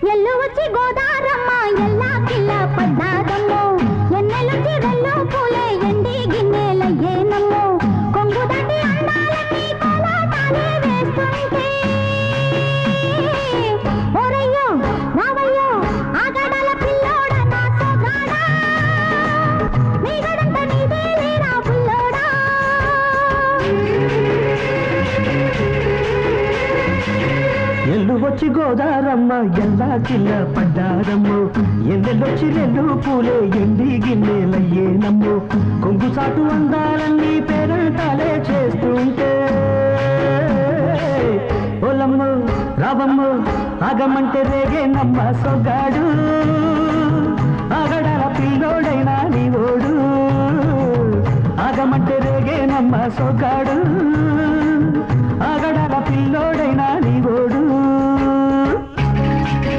ఎల్లు వచ్చి గోదారమ్మ ఎల్లా కిల్ల పడ్డాదమ్మో ఎన్నెలుచి వెల్లు పూలే ఎండి గిన్నెలయ్యేనమ్మో కొంగు దాటి అందాలన్నీ కోలాటాలే వేస్తుంటే ఓరయ్యో రావయ్యో ఆగడాల పిల్లోడ నా సోగాడా నీగడంత నీదే లేరా పుల్లోడా ఎల్లు వచ్చి గోదారమ్మ ఎల్లా కిల్ల పడ్డారమ్మో ఎన్నెల్లొచ్చి రెల్లు పూలే ఎండి గిన్నెలయ్యేనమ్మో కొంగు చాటు అందాలన్నీ పేరంటాలే చేస్తుంటే ఓలమ్మ రావమ్మ ఆగమంటే రేగేనమ్మ సొగ్గాడు ఆగడాల పిల్లోడైనా నీ ఓడు ఆగమంటే రేగేనమ్మ సొగ్గాడు ఆగడాల పిల్లోడైనా నీ ఓడు